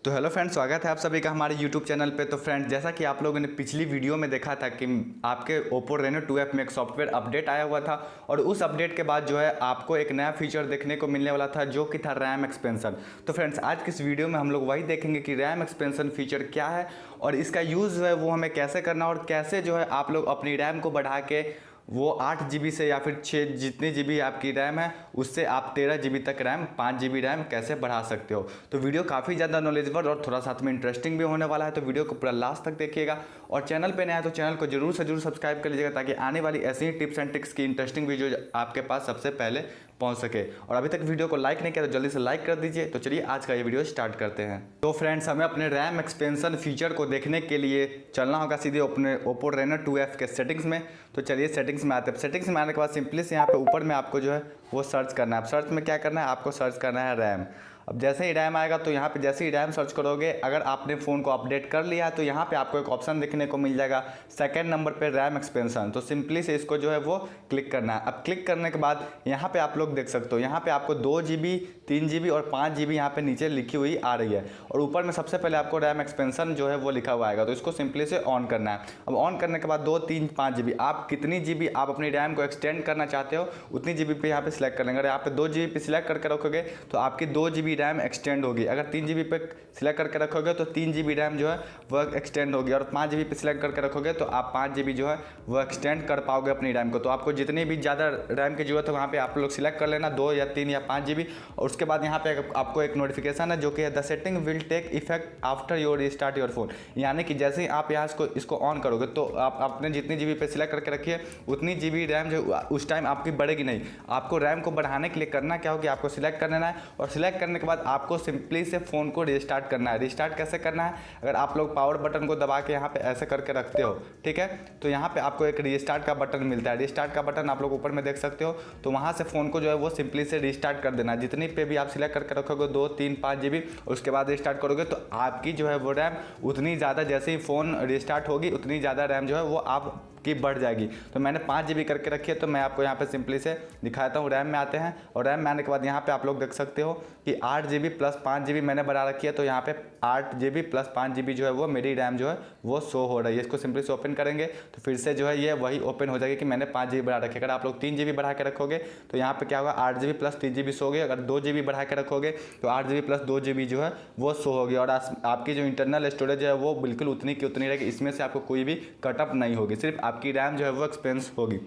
तो hello friends, स्वागत है आप सभी का हमारे यूट्यूब चैनल पे। तो फ्रेंड्स, जैसा कि आप लोगों ने पिछली वीडियो में देखा था कि आपके OPPO Reno 2F में एक सॉफ्टवेयर अपडेट आया हुआ था और उस अपडेट के बाद जो है आपको एक नया फीचर देखने को मिलने वाला था जो कि था रैम एक्सपेंशन। तो फ्रेंड्स, आज की इस वीडियो में हम लोग वही देखेंगे कि रैम एक्सपेंशन फीचर क्या है और इसका यूज़ है वो हमें कैसे करना और कैसे जो है आप लोग अपनी रैम को बढ़ा के वो 8 GB से या फिर 6 जितनी GB आपकी रैम है उससे आप 13 GB तक रैम 5 GB रैम कैसे बढ़ा सकते हो। तो वीडियो काफ़ी ज़्यादा नॉलेजेबल और थोड़ा साथ में इंटरेस्टिंग भी होने वाला है, तो वीडियो को पूरा लास्ट तक देखिएगा। और चैनल पे नया है तो चैनल को जरूर से जरूर सब्सक्राइब कर लीजिएगा ताकि आने वाली ऐसी ही टिप्स एंड ट्रिक्स की इंटरेस्टिंग वीडियो आपके पास सबसे पहले पहुंच सके। और अभी तक वीडियो को लाइक नहीं किया तो जल्दी से लाइक कर दीजिए। तो चलिए आज का ये वीडियो स्टार्ट करते हैं। तो फ्रेंड्स, हमें अपने रैम एक्सपेंशन फीचर को देखने के लिए चलना होगा सीधे अपने OPPO Reno 2F के सेटिंग्स में। तो चलिए सेटिंग्स में आते हैं। सेटिंग्स में आने के बाद सिंपली से यहाँ पे ऊपर में आपको जो है वो सर्च करना है। अब सर्च में क्या करना है, आपको सर्च करना है रैम। अब जैसे ही रैम आएगा तो यहाँ पे जैसे ही रैम सर्च करोगे, अगर आपने फ़ोन को अपडेट कर लिया है तो यहाँ पे आपको एक ऑप्शन देखने को मिल जाएगा सेकंड नंबर पे रैम एक्सपेंशन। तो सिंपली से इसको जो है वो क्लिक करना है। अब क्लिक करने के बाद यहाँ पे आप लोग देख सकते हो, यहाँ पे आपको 2 GB 3 GB और 5 GB यहाँ पे नीचे लिखी हुई आ रही है और ऊपर में सबसे पहले आपको रैम एक्सपेंशन जो है वो लिखा हुआ आएगा। तो इसको सिंपली से ऑन करना है। अब ऑन करने के बाद 2 3 5 GB आप कितनी GB आप अपनी रैम को एक्सटेंड करना चाहते हो उतनी GB पे यहाँ पे सिलेक्ट कर लेंगे। अगर यहाँ पे 2 GB पे सिलेक्ट करके रखोगे तो आपकी 2 GB रैम एक्सटेंड होगी। अगर 3 GB पे सिलेक्ट करके रखोगे तो 3 GB रैम जो है वह एक्सटेंड होगी और 5 GB पे सिलेक्ट करके रखोगे तो आप 5 GB जो है वह एक्सटेंड कर पाओगे अपनी रैम को। तो आपको जितनी भी ज़्यादा रैम की जरूरत है वहाँ पे आप लोग सिलेक्ट कर लेना, 2 या 3 या 5 GB। और उसके बाद यहाँ पे आपको एक नोटिफिकेशन है जो कि है the setting will take effect after your restart your phone. यानी कि जैसे ही आप यहाँ इसको ऑन करोगे तो आप अपने जितनी GB पे सिलेक्ट करके रखिए उतनी GB रैम जो उस टाइम आपकी बढ़ेगी नहीं। आपको रैम को बढ़ाने के लिए करना क्या हो कि आपको सिलेक्ट कर लेना है और सिलेक्ट करने के बाद आपको सिंपली से फ़ोन को रिस्टार्ट करना है। रिस्टार्ट कैसे करना है, अगर आप लोग पावर बटन को दबा के यहाँ पे ऐसे करके रखते हो, ठीक है, तो यहाँ पे आपको एक रिस्टार्ट का बटन मिलता है। रिस्टार्ट का बटन आप लोग ऊपर में देख सकते हो। तो वहाँ से फ़ोन को जो है वो सिंपली से रिस्टार्ट कर देना है। जितनी पे भी आप सिलेक्ट करके रखोगे 2 3 5 GB और उसके बाद रिस्टार्ट करोगे तो आपकी जो है वो रैम उतनी ज़्यादा, जैसे ही फ़ोन रिस्टार्ट होगी उतनी ज़्यादा रैम जो है वो आप की बढ़ जाएगी। तो मैंने 5 GB करके रखी है तो मैं आपको यहाँ पे सिंपली से दिखाता हूँ। रैम में आते हैं और रैम में आने के बाद यहाँ पे आप लोग देख सकते हो कि 8 GB प्लस 5 GB मैंने बढ़ा रखी है। तो यहाँ पे 8 GB प्लस 5 GB जो है वो मेरी रैम जो है वो शो हो रही है। इसको सिंपली से ओपन करेंगे तो फिर से जो है ये वही ओपन हो जाएगी कि मैंने 5 GB बढ़ा रखी है। अगर आप लोग 3 GB बढ़ा के रखोगे तो यहाँ पे क्या होगा, 8 GB प्लस 3 GB शो होगी। अगर 2 GB बढ़ा के रखोगे तो 8 GB प्लस 2 GB जो है वो शो होगी और आपकी जो इंटरनल स्टोरेज है वो बिल्कुल उतनी की उतनी रहेगी। इसमें से आपको कोई भी कटअप नहीं होगी, सिर्फ आपकी रैम जो है वो एक्सपेंस होगी।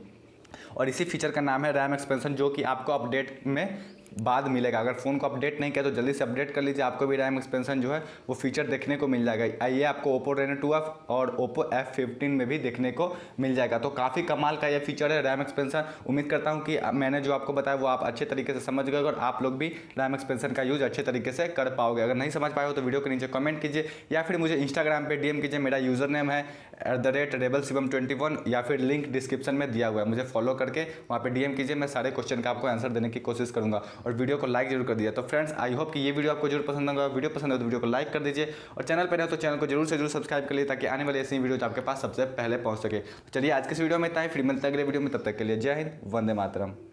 और इसी फीचर का नाम है रैम एक्सपेंशन, जो कि आपको अपडेट में बाद मिलेगा। अगर फ़ोन को अपडेट नहीं किया तो जल्दी से अपडेट कर लीजिए, आपको भी रैम एक्सपेंशन जो है वो फीचर देखने को मिल जाएगा। ये आपको OPPO Reno 2F और OPPO F15 में भी देखने को मिल जाएगा। तो काफ़ी कमाल का ये फीचर है रैम एक्सपेंशन। उम्मीद करता हूँ कि मैंने जो आपको बताया वो आप अच्छे तरीके से समझ गए और आप लोग भी रैम एक्सपेंशन का यूज़ अच्छे तरीके से कर पाओगे। अगर नहीं समझ पाए हो तो वीडियो के नीचे कमेंट कीजिए या फिर मुझे इंस्टाग्राम पर DM कीजिए। मेरा यूज़र नेम है @rebelShivam21 या फिर लिंक डिस्क्रिप्शन में दिया हुआ है। मुझे फॉलो करके वहाँ पर DM कीजिए, मैं सारे क्वेश्चन का आपको आंसर देने की कोशिश करूँगा। और वीडियो को लाइक जरूर कर दिया। तो फ्रेंड्स, आई होप कि ये वीडियो आपको जरूर पसंद आएगा। वीडियो पसंद है तो वीडियो को लाइक कर दीजिए और चैनल पर हो तो चैनल को जरूर से जरूर सब्सक्राइब कर लीजिए ताकि आने वाली ऐसी वीडियो आपके पास सबसे पहले पहुंच सके। तो चलिए आज के इस वीडियो में इतना ही, फिर मिलते हैं अगले वीडियो में। तब तक के लिए जय हिंद, वंदे मातरम।